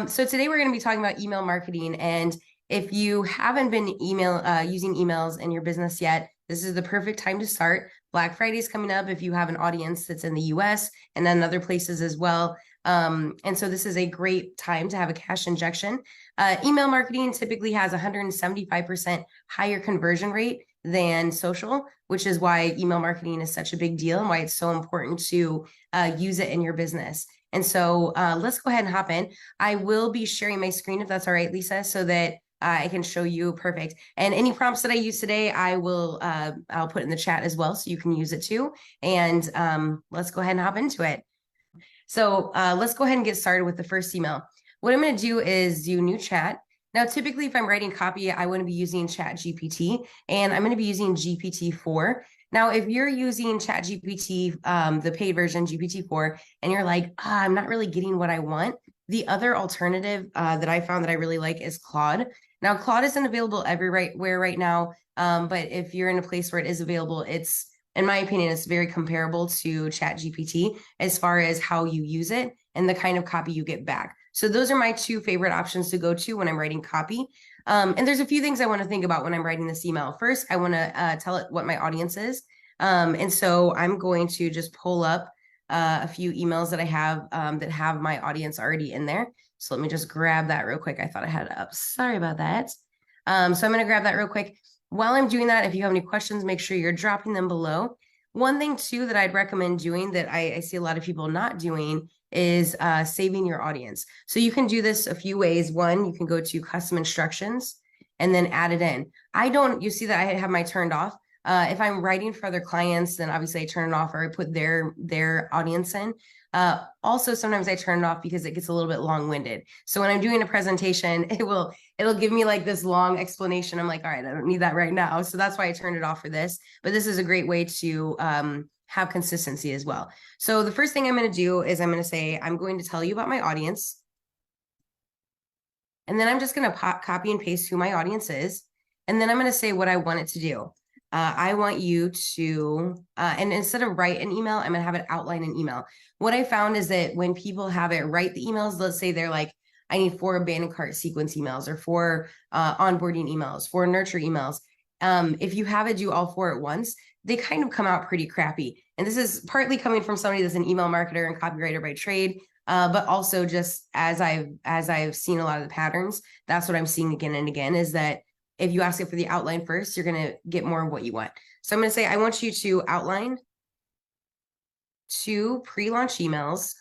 So today we're going to be talking about email marketing. And if you haven't been using emails in your business yet, this is the perfect time to start. Black Friday is coming up if you have an audience that's in the US and then other places as well. And so this is a great time to have a cash injection. Email marketing typically has 175% higher conversion rate than social, which is why email marketing is such a big deal and why it's so important to use it in your business. And so let's go ahead and hop in. I will be sharing my screen if that's all right, Lisa, so that I can show you perfect. And any prompts that I use today, I'll put in the chat as well, so you can use it too. And let's go ahead and hop into it. So let's go ahead and get started with the first email. What I'm going to do is do new chat. Now, typically, if I'm writing copy, I want to be using ChatGPT, and I'm going to be using GPT-4. Now, if you're using ChatGPT, the paid version, GPT-4, and you're like, I'm not really getting what I want, the other alternative that I found that I really like is Claude. Now, Claude isn't available everywhere right now, but if you're in a place where it is available, it's, in my opinion, it's very comparable to ChatGPT as far as how you use it and the kind of copy you get back. So those are my two favorite options to go to when I'm writing copy. And there's a few things I want to think about when I'm writing this email. First, I want to tell it what my audience is. And so I'm going to just pull up a few emails that I have that have my audience already in there. So let me just grab that real quick. I thought I had it up. Sorry about that. So I'm going to grab that real quick. While I'm doing that, if you have any questions, make sure you're dropping them below. One thing too that I'd recommend doing that I see a lot of people not doing is saving your audience. So you can do this a few ways. One, you can go to custom instructions and then add it in. You see that I have my turned off. If I'm writing for other clients, then obviously I turn it off or I put their audience in. Also, sometimes I turn it off because it gets a little bit long-winded. So when I'm doing a presentation, it'll give me like this long explanation. I'm like, all right, I don't need that right now. So that's why I turned it off for this. But this is a great way to have consistency as well. So the first thing I'm going to do is I'm going to say, I'm going to tell you about my audience. And then I'm just going to copy and paste who my audience is. And then I'm going to say what I want it to do. I want you to, and instead of write an email, I'm going to have it outline an email. What I found is that when people have it write the emails, let's say they're like, I need 4 abandoned cart sequence emails or 4 onboarding emails, 4 nurture emails. If you have it do all 4 at once, they kind of come out pretty crappy. And this is partly coming from somebody that's an email marketer and copywriter by trade, but also just as I've seen a lot of the patterns, that's what I'm seeing again and again is that if you ask it for the outline first, you're going to get more of what you want. So I'm going to say, I want you to outline 2 pre-launch emails.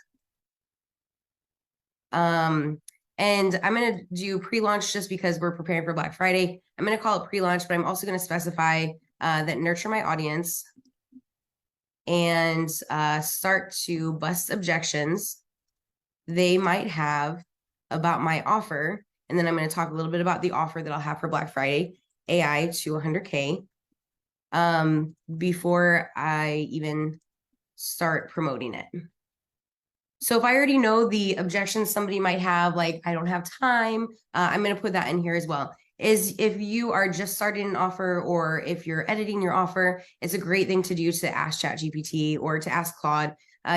And I'm going to do pre-launch just because we're preparing for Black Friday. I'm going to call it pre-launch, but I'm also going to specify that nurture my audience and start to bust objections they might have about my offer. And then I'm going to talk a little bit about the offer that I'll have for Black Friday, AI to 100K, before I even start promoting it. So if I already know the objections somebody might have, like, I don't have time, I'm going to put that in here as well. Is if you are just starting an offer or if you're editing your offer, it's a great thing to do to ask ChatGPT or to ask Claude,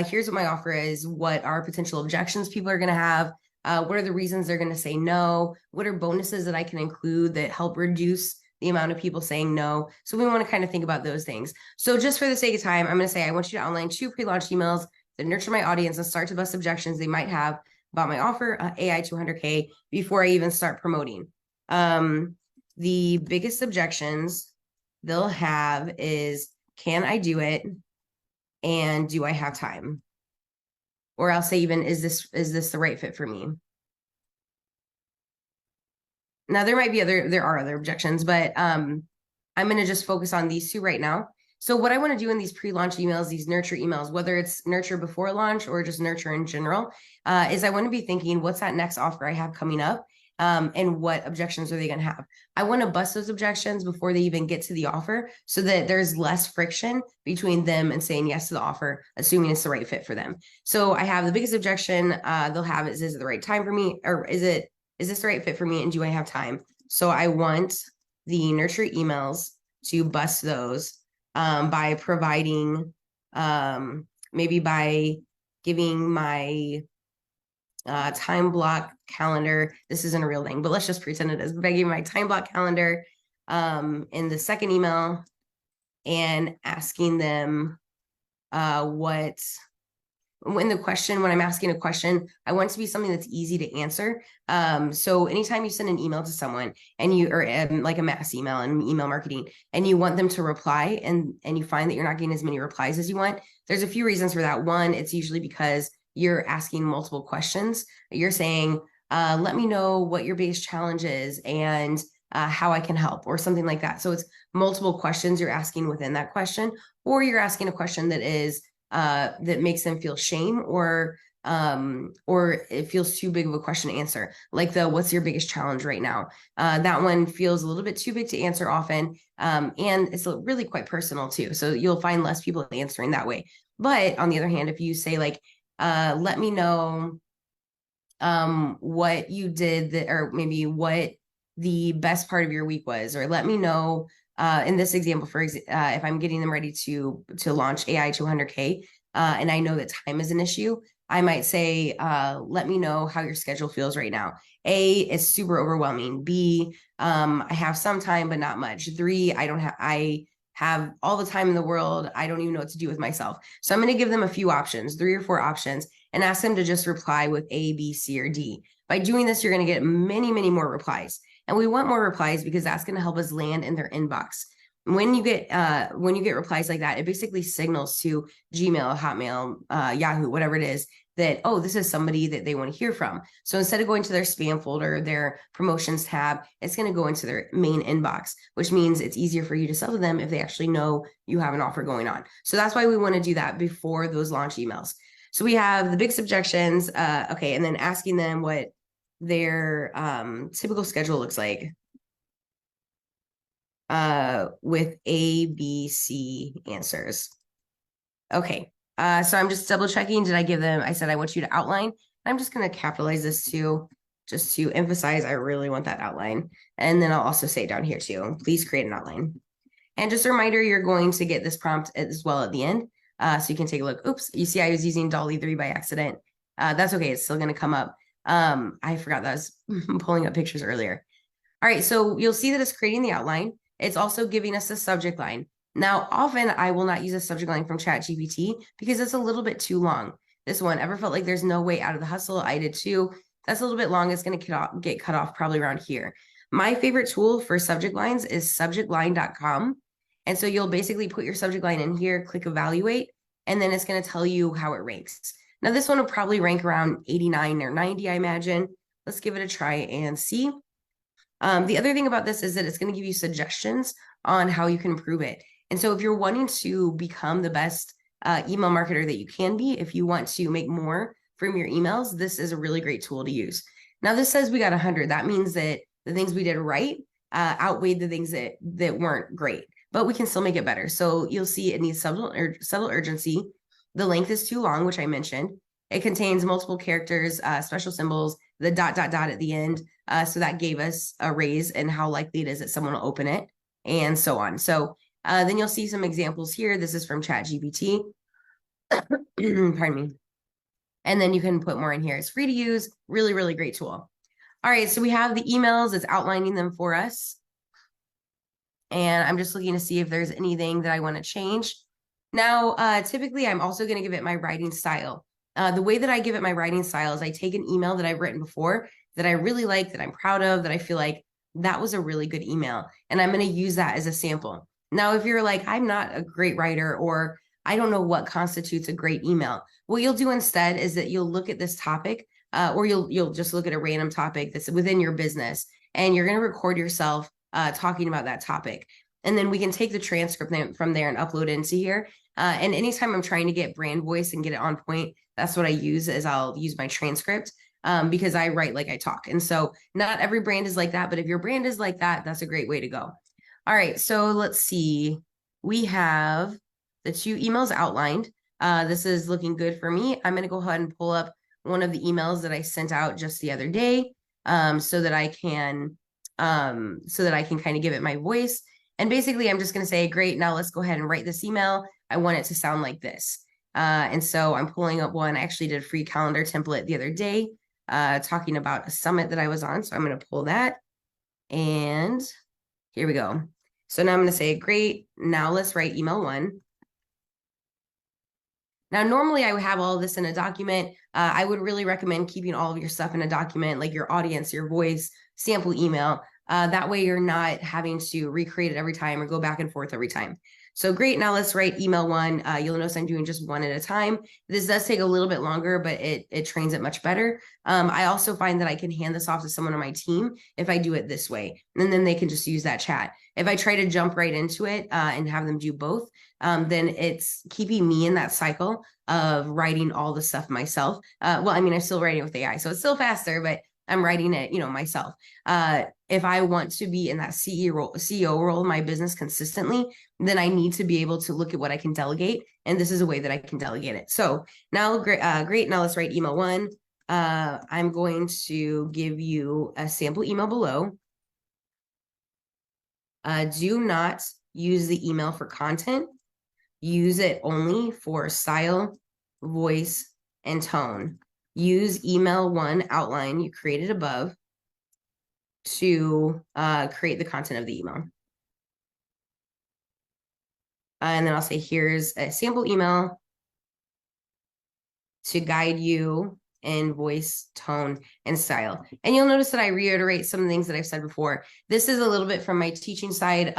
here's what my offer is, what are potential objections people are going to have, what are the reasons they're going to say no? What are bonuses that I can include that help reduce the amount of people saying no? So we want to kind of think about those things. So just for the sake of time, I'm going to say I want you to outline 2 pre-launch emails that nurture my audience and start to bust objections they might have about my offer, AI to 100K, before I even start promoting. The biggest objections they'll have is, can I do it? And do I have time? Or I'll say even, is this the right fit for me? Now there are other objections, but I'm going to just focus on these 2 right now. So what I want to do in these pre-launch emails, these nurture emails, whether it's nurture before launch or just nurture in general, is I want to be thinking, what's that next offer I have coming up? And what objections are they going to have? I want to bust those objections before they even get to the offer so that there's less friction between them and saying yes to the offer, assuming it's the right fit for them. So I have the biggest objection they'll have is it the right time for me? Or is this the right fit for me? And do I have time? So I want the nurture emails to bust those by providing, maybe by giving my time block calendar. This isn't a real thing, but let's just pretend it is. But I gave my time block calendar in the second email and asking them what when I'm asking a question, I want it to be something that's easy to answer. So anytime you send an email to someone and you, or like a mass email and email marketing, and you want them to reply and you find that you're not getting as many replies as you want, there's a few reasons for that. One, it's usually because you're asking multiple questions. You're saying, let me know what your biggest challenge is and how I can help, or something like that. So it's multiple questions you're asking within that question, or you're asking a question that is that makes them feel shame, or it feels too big of a question to answer, like the what's your biggest challenge right now. That one feels a little bit too big to answer often, and it's really quite personal too, so you'll find less people answering that way. But on the other hand, if you say like let me know what you did that, or maybe what the best part of your week was, or let me know in this example, if I'm getting them ready to launch AI to 100K, and I know that time is an issue, I might say, let me know how your schedule feels right now. A, it's super overwhelming. B, I have some time, but not much. 3, I have all the time in the world. I don't even know what to do with myself. So I'm going to give them a few options, 3 or 4 options, and ask them to just reply with A, B, C, or D. By doing this, you're going to get many, many more replies. And we want more replies because that's going to help us land in their inbox. When you get replies like that, it basically signals to Gmail, Hotmail, Yahoo, whatever it is, that, oh, this is somebody that they want to hear from. So instead of going to their spam folder, their promotions tab, it's going to go into their main inbox, which means it's easier for you to sell to them if they actually know you have an offer going on. So that's why we want to do that before those launch emails. So we have the big subjections, okay, and then asking them what their typical schedule looks like with A, B, C answers. Okay, so I'm just double checking. Did I give them, I said I want you to outline. I'm just going to capitalize this too, just to emphasize I really want that outline. And then I'll also say down here too, please create an outline. And just a reminder, you're going to get this prompt as well at the end. So you can take a look. Oops, you see I was using Dolly 3 by accident. That's okay, it's still going to come up. I forgot that I was pulling up pictures earlier. All right, so you'll see that it's creating the outline. It's also giving us a subject line. Now, often I will not use a subject line from ChatGPT because it's a little bit too long. This one, ever felt like there's no way out of the hustle? I did too. That's a little bit long. It's going to get cut off probably around here. My favorite tool for subject lines is subjectline.com. And so you'll basically put your subject line in here, click evaluate, and then it's going to tell you how it ranks. Now, this one will probably rank around 89 or 90, I imagine. Let's give it a try and see. The other thing about this is that it's going to give you suggestions on how you can improve it. And so if you're wanting to become the best email marketer that you can be, if you want to make more from your emails, this is a really great tool to use. Now, this says we got 100. That means that the things we did right outweighed the things that weren't great, but we can still make it better. So you'll see it needs subtle urgency. The length is too long, which I mentioned. It contains multiple characters, special symbols, the ... at the end. So that gave us a raise in how likely it is that someone will open it, and so on. So then you'll see some examples here. This is from ChatGPT. Pardon me. And then you can put more in here. It's free to use. Really, really great tool. All right, so we have the emails. It's outlining them for us. And I'm just looking to see if there's anything that I want to change. Now, typically, I'm also going to give it my writing style. The way that I give it my writing style is I take an email that I've written before that I really like, that I'm proud of, that I feel like that was a really good email, and I'm going to use that as a sample. Now, if you're like, I'm not a great writer, or I don't know what constitutes a great email, what you'll do instead is that you'll look at this topic, or you'll just look at a random topic that's within your business, and you're going to record yourself talking about that topic. And then we can take the transcript from there and upload it into here. And anytime I'm trying to get brand voice and get it on point, that's what I use, is I'll use my transcript because I write like I talk. And so not every brand is like that, but if your brand is like that, that's a great way to go. All right, so let's see. We have the 2 emails outlined. This is looking good for me. I'm going to go ahead and pull up one of the emails that I sent out just the other day, so that I can kind of give it my voice. And basically, I'm just going to say, great, now let's go ahead and write this email. I want it to sound like this. And so I'm pulling up one. I actually did a free calendar template the other day. talking about a summit that I was on. So I'm going to pull that. And here we go. So now I'm going to say, great. Now let's write email 1. Now, normally I would have all of this in a document. I would really recommend keeping all of your stuff in a document, like your audience, your voice, sample email. That way you're not having to recreate it every time or go back and forth every time. So great, now let's write email 1. You'll notice I'm doing just 1 at a time. This does take a little bit longer, but it trains it much better. I also find that I can hand this off to someone on my team if I do it this way, and then they can just use that chat. If I try to jump right into it and have them do both, then it's keeping me in that cycle of writing all the stuff myself. Well, I mean, I'm still writing with AI, so it's still faster, but I'm writing it, myself. If I want to be in that CEO role in my business consistently, then I need to be able to look at what I can delegate. And this is a way that I can delegate it. So now, great. Now let's write email 1. I'm going to give you a sample email below. Do not use the email for content. Use it only for style, voice, and tone. Use email 1 outline you created above to create the content of the email. And then I'll say, here's a sample email to guide you in voice, tone, and style. And you'll notice that I reiterate some things that I've said before. This is a little bit from my teaching side.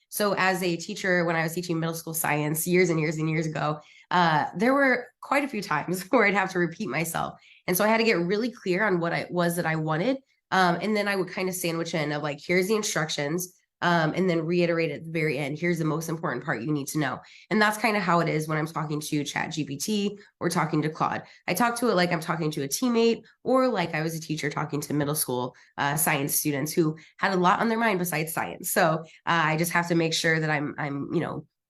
So as a teacher, when I was teaching middle school science years and years and years ago, there were quite a few times where I'd have to repeat myself. And so I had to get really clear on what it was that I wanted. And then I would kind of sandwich in of like, here's the instructions. And then reiterate at the very end, here's the most important part you need to know. And that's kind of how it is when I'm talking to ChatGPT or talking to Claude. I talk to it like I'm talking to a teammate, or like I was a teacher talking to middle school science students who had a lot on their mind besides science. So I just have to make sure that I'm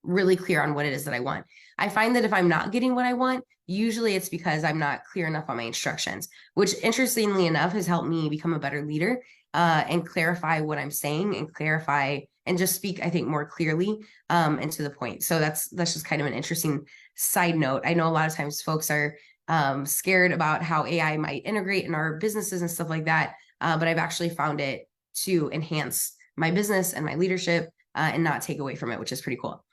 really clear on what it is that I want. I find that if I'm not getting what I want, usually it's because I'm not clear enough on my instructions, which interestingly enough has helped me become a better leader. And clarify what I'm saying and clarify and just speak, I think, more clearly and to the point. So that's just kind of an interesting side note. I know a lot of times folks are scared about how AI might integrate in our businesses and stuff like that. But I've actually found it to enhance my business and my leadership and not take away from it, which is pretty cool.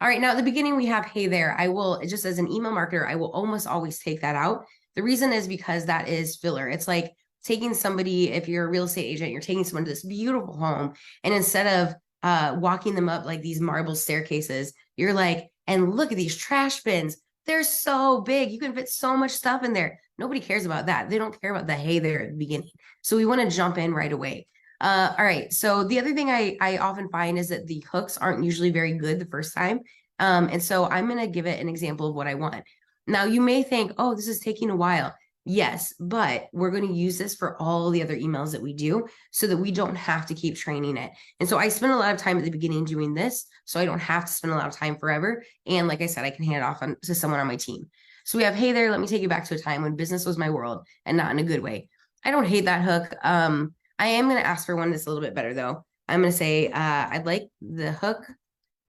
All right, now at the beginning we have, hey there. I will, just as an email marketer, I will almost always take that out. The reason is because that is filler. It's like taking somebody, if you're a real estate agent, you're taking someone to this beautiful home, and instead of walking them up like these marble staircases, you're like, and look at these trash bins. They're so big. You can fit so much stuff in there. Nobody cares about that. They don't care about the hey there at the beginning. So we want to jump in right away. All right. So the other thing I often find is that the hooks aren't usually very good the first time. And so I'm going to give it an example of what I want. Now you may think, oh, this is taking a while. Yes, but we're going to use this for all the other emails that we do so that we don't have to keep training it. And so I spend a lot of time at the beginning doing this, so I don't have to spend a lot of time forever. And like I said, I can hand it off to someone on my team. So we have, hey there, let me take you back to a time when business was my world, and not in a good way. I don't hate that hook. I am going to ask for one that's a little bit better though. I'm going to say, I'd like the hook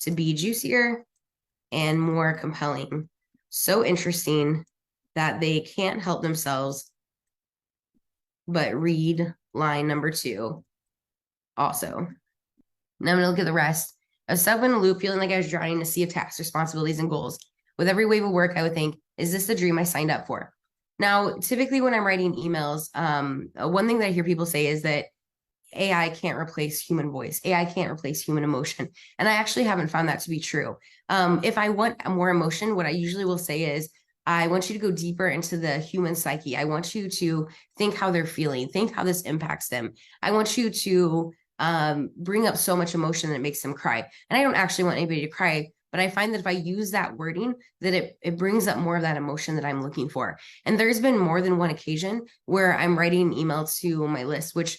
to be juicier and more compelling. So interesting that they can't help themselves but read line number 2 also. Now I'm going to look at the rest. I was stuck in a loop, feeling like I was drowning in a sea of tasks, responsibilities, and goals. With every wave of work, I would think, is this the dream I signed up for? Now, typically when I'm writing emails, one thing that I hear people say is that AI can't replace human voice. AI can't replace human emotion. And I actually haven't found that to be true. If I want more emotion, what I usually will say is, I want you to go deeper into the human psyche. I want you to think how they're feeling, think how this impacts them. I want you to bring up so much emotion that it makes them cry. And I don't actually want anybody to cry, but I find that if I use that wording, that it brings up more of that emotion that I'm looking for. And there's been more than one occasion where I'm writing an email to my list, which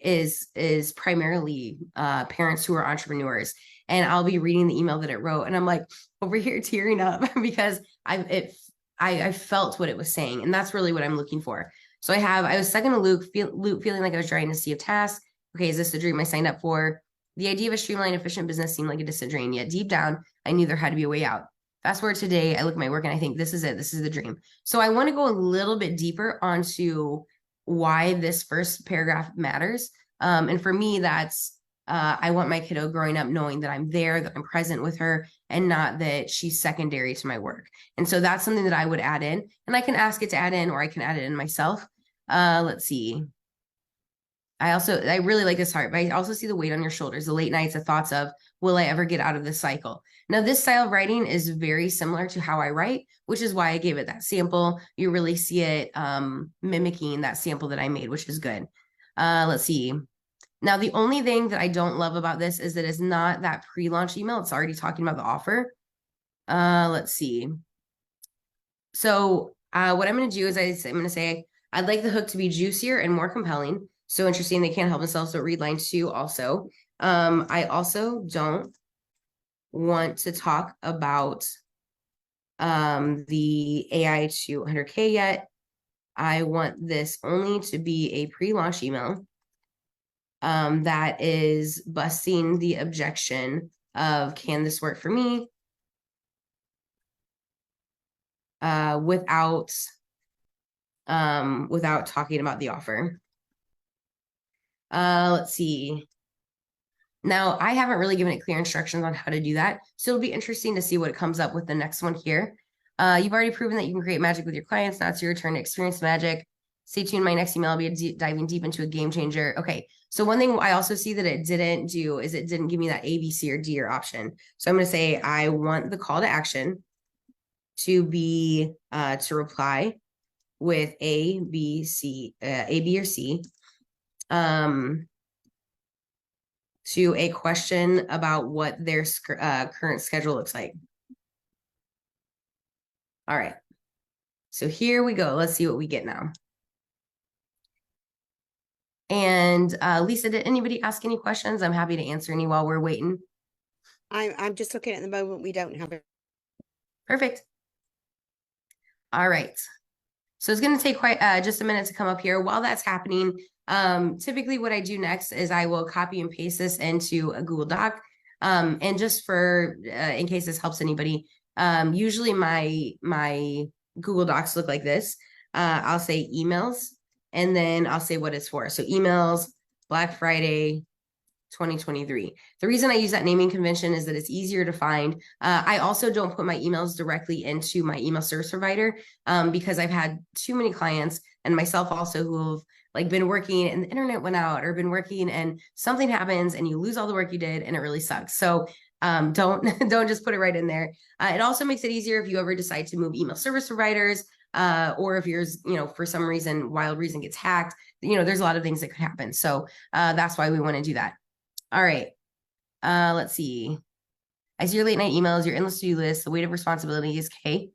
is primarily parents who are entrepreneurs. And I'll be reading the email that it wrote, and I'm like over here tearing up because I felt what it was saying, and that's really what I'm looking for. So I was stuck in a loop, feeling like I was trying to see a task. Okay, is this the dream I signed up for? The idea of a streamlined, efficient business seemed like a distant dream, yet deep down, I knew there had to be a way out. Fast forward today, I look at my work and I think this is it. This is the dream. So I want to go a little bit deeper onto why this first paragraph matters. And for me, that's I want my kiddo growing up knowing that I'm there, that I'm present with her, and not that she's secondary to my work. And so that's something that I would add in. And I can ask it to add in, or I can add it in myself. Let's see. I really like this part, but I also see the weight on your shoulders, the late nights, the thoughts of, will I ever get out of this cycle? Now, this style of writing is very similar to how I write, which is why I gave it that sample. You really see it mimicking that sample that I made, which is good. Let's see. Now, the only thing that I don't love about this is that it's not that pre-launch email. It's already talking about the offer. Let's see. So what I'm going to do is I'm going to say, I'd like the hook to be juicier and more compelling. So interesting, they can't help themselves. So read line 2 also. I also don't want to talk about the AI to 100K yet. I want this only to be a pre-launch email that is busting the objection of, can this work for me? Without talking about the offer. Let's see. Now, I haven't really given it clear instructions on how to do that, so it'll be interesting to see what it comes up with the next one here. You've already proven that you can create magic with your clients. Now it's your turn to experience magic. Stay tuned. My next email will be diving deep into a game changer. Okay, so one thing I also see that it didn't do is it didn't give me that A, B, C, or D or option. So I'm going to say I want the call to action to be to reply with A, B, C, A, B, or C. To a question about what their current schedule looks like. All right. So here we go. Let's see what we get now. And Lisa, did anybody ask any questions? I'm happy to answer any while we're waiting. I'm just looking at the moment. We don't have it. Perfect. All right. So it's going to take quite just a minute to come up here. While that's happening, typically what I do next is I will copy and paste this into a Google Doc. And just for, in case this helps anybody, usually my Google Docs look like this. I'll say emails, and then I'll say what it's for. So emails, Black Friday, 2023. The reason I use that naming convention is that it's easier to find. I also don't put my emails directly into my email service provider because I've had too many clients and myself also who have like been working and the internet went out or been working and something happens and you lose all the work you did and it really sucks. So don't just put it right in there. It also makes it easier if you ever decide to move email service providers or if yours, for some reason, wild reason gets hacked, there's a lot of things that could happen. So that's why we want to do that. All right. Let's see. I see your late night emails, your endless to-do list, the weight of responsibility is K.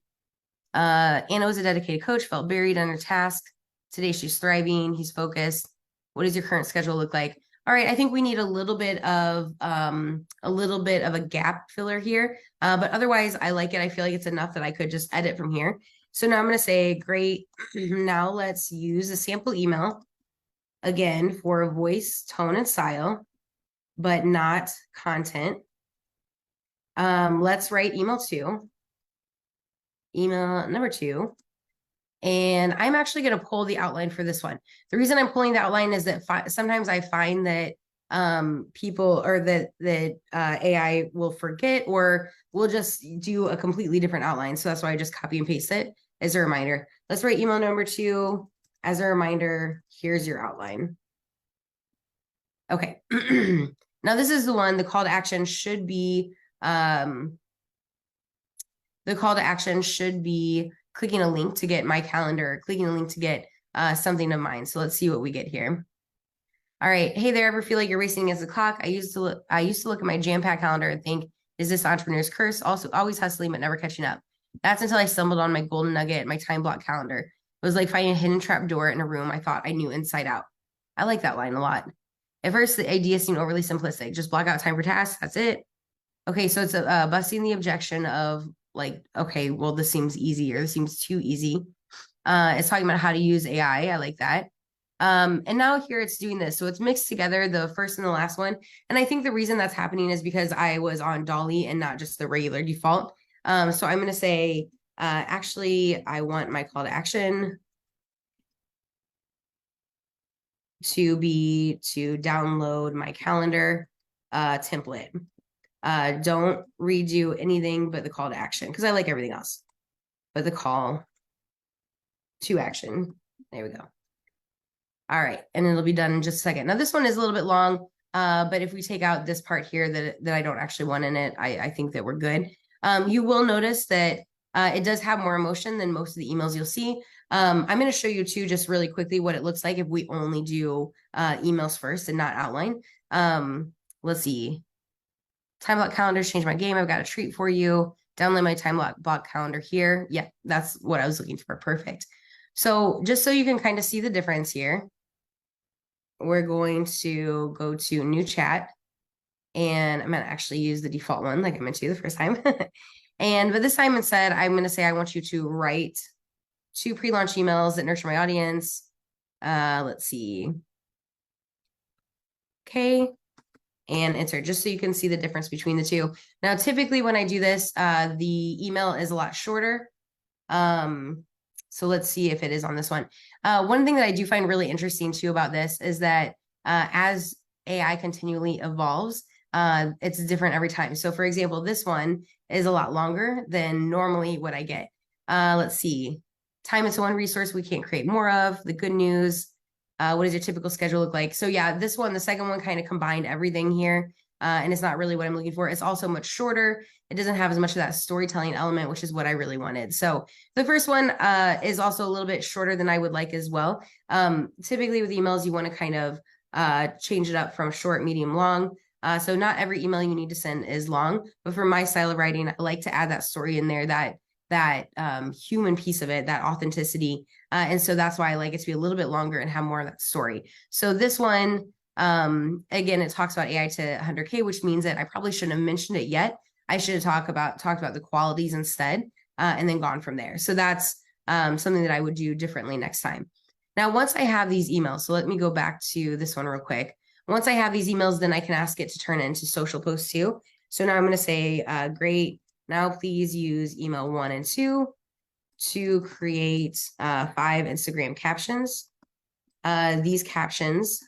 Anna was a dedicated coach, felt buried under task. Today she's thriving. He's focused. What does your current schedule look like? All right. I think we need a little bit of a gap filler here. But otherwise I like it. I feel like it's enough that I could just edit from here. So now I'm going to say, great. Now let's use a sample email again for a voice, tone, and style, but not content. Let's write email number 2. And I'm actually going to pull the outline for this one. The reason I'm pulling the outline is that sometimes I find that people or that AI will forget or will just do a completely different outline. So that's why I just copy and paste it as a reminder. Let's write email number 2 as a reminder. Here's your outline. Okay. Now this is the one, the call to action should be clicking a link to get my calendar, clicking a link to get something of mine. So let's see what we get here. All right. Hey there, ever feel like you're racing against the clock? I used to look at my jam-packed calendar and think, is this entrepreneur's curse? Also always hustling, but never catching up. That's until I stumbled on my golden nugget, my time block calendar. It was like finding a hidden trap door in a room I thought I knew inside out. I like that line a lot. At first, the idea seemed overly simplistic. Just block out time for tasks. That's it. Okay, so it's busting the objection of like, okay, well, this seems easy or this seems too easy. It's talking about how to use AI. I like that. And now here it's doing this. So it's mixed together, the first and the last one. And I think the reason that's happening is because I was on Dolly and not just the regular default. So I'm going to say, actually, I want my call to action to be to download my calendar template. Don't redo anything but the call to action because I like everything else, but the call to action. There we go. All right, and it'll be done in just a second. Now this one is a little bit long, but if we take out this part here that I don't actually want in it, I think that we're good. You will notice that it does have more emotion than most of the emails you'll see. I'm going to show you too, just really quickly, what it looks like if we only do emails first and not outline. Let's see. Time block calendars, change my game. I've got a treat for you. Download my time block calendar here. Yeah, that's what I was looking for. Perfect. So just so you can kind of see the difference here, we're going to go to new chat, and I'm going to actually use the default one like I meant to the first time. But this time instead, I'm going to say I want you to write 2 pre-launch emails that nurture my audience. Let's see. Okay. And enter, just so you can see the difference between the two. Now, typically when I do this, the email is a lot shorter. So let's see if it is on this one. One thing that I do find really interesting too about this is that as AI continually evolves, it's different every time. So for example, this one is a lot longer than normally what I get. Let's see. Time is one resource we can't create more of. The good news. What does your typical schedule look like? So yeah, this one, the second one kind of combined everything here. And it's not really what I'm looking for. It's also much shorter. It doesn't have as much of that storytelling element, which is what I really wanted. So the first one is also a little bit shorter than I would like as well. Typically with emails, you want to kind of change it up from short, medium, long. So not every email you need to send is long, but for my style of writing, I like to add that story in there, that human piece of it, that authenticity. And so that's why I like it to be a little bit longer and have more of that story. So this one, again, it talks about AI to 100K, which means that I probably shouldn't have mentioned it yet. I should have talked about the qualities instead, and then gone from there. So that's something that I would do differently next time. Now, once I have these emails, so let me go back to this one real quick. Once I have these emails, then I can ask it to turn into social posts too. So now I'm going to say, great. Now, please use email 1 and 2 to create 5 Instagram captions. These captions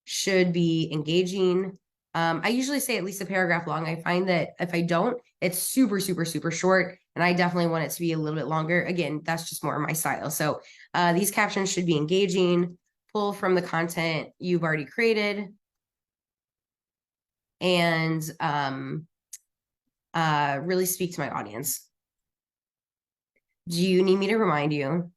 should be engaging. I usually say at least a paragraph long. I find that if I don't, it's super, super, super short. And I definitely want it to be a little bit longer. Again, that's just more my style. So these captions should be engaging, pull from the content you've already created, and really speak to my audience. Do you need me to remind you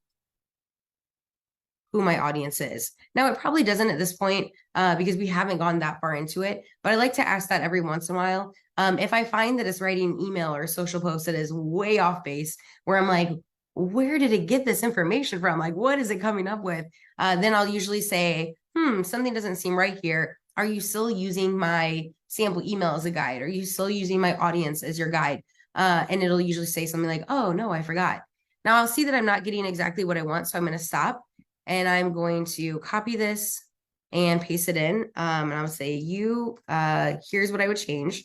who my audience is? Now, it probably doesn't at this point because we haven't gone that far into it, but I like to ask that every once in a while. If I find that it's writing an email or a social post that is way off base, where I'm like, where did it get this information from? Like, what is it coming up with? Then I'll usually say, something doesn't seem right here. Are you still using my sample email as a guide? Are you still using my audience as your guide? And it'll usually say something like, oh, no, I forgot. Now I'll see that I'm not getting exactly what I want. So I'm going to stop and I'm going to copy this and paste it in. And I'll say, here's what I would change.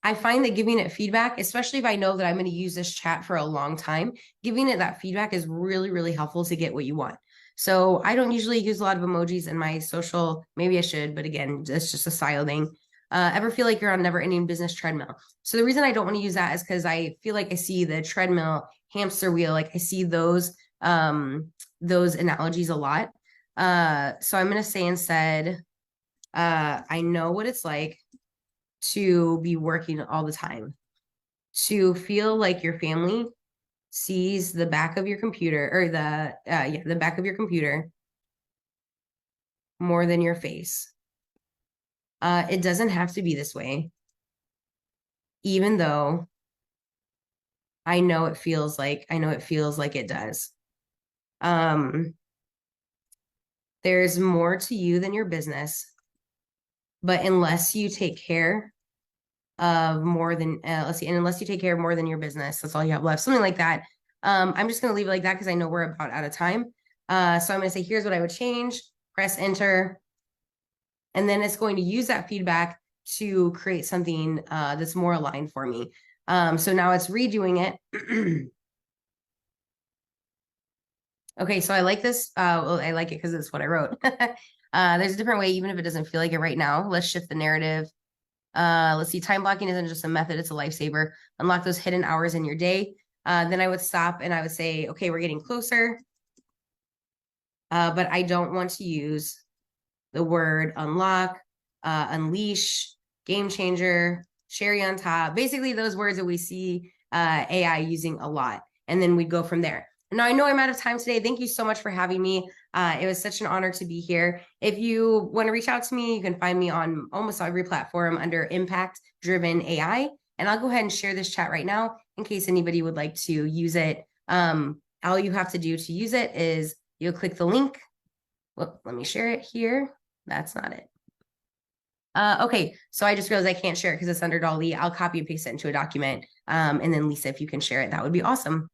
I find that giving it feedback, especially if I know that I'm going to use this chat for a long time, giving it that feedback is really, really helpful to get what you want. So I don't usually use a lot of emojis in my social. Maybe I should, but again, it's just a style thing. Ever feel like you're on never-ending business treadmill? So the reason I don't want to use that is because I feel like I see the treadmill, hamster wheel, like I see those analogies a lot. So I'm going to say instead, I know what it's like to be working all the time, to feel like your family sees the back of your computer or the back of your computer more than your face. It doesn't have to be this way, even though I know it feels like it does. There's more to you than your business, but unless you take care of more than unless you take care of more than your business, that's all you have left. Something like that. I'm just gonna leave it like that because I know we're about out of time. So I'm gonna say, here's what I would change, press enter, and then it's going to use that feedback to create something that's more aligned for me. So now it's redoing it. Okay, so I like this. Well, I like it because it's what I wrote. There's a different way, even if it doesn't feel like it right now. Let's shift the narrative. Let's see. Time blocking isn't just a method; it's a lifesaver. Unlock those hidden hours in your day. Then I would stop and I would say, okay, we're getting closer. But I don't want to use the word unlock, unleash, game changer, cherry on top. Basically, those words that we see AI using a lot. And then we'd go from there. Now, I know I'm out of time today. Thank you so much for having me. It was such an honor to be here. If you want to reach out to me, you can find me on almost every platform under Impact Driven AI. And I'll go ahead and share this chat right now in case anybody would like to use it. All you have to do to use it is you'll click the link. Well, let me share it here. That's not it. Okay, so I just realized I can't share it because it's under Dolly. I'll copy and paste it into a document. And then Lisa, if you can share it, that would be awesome.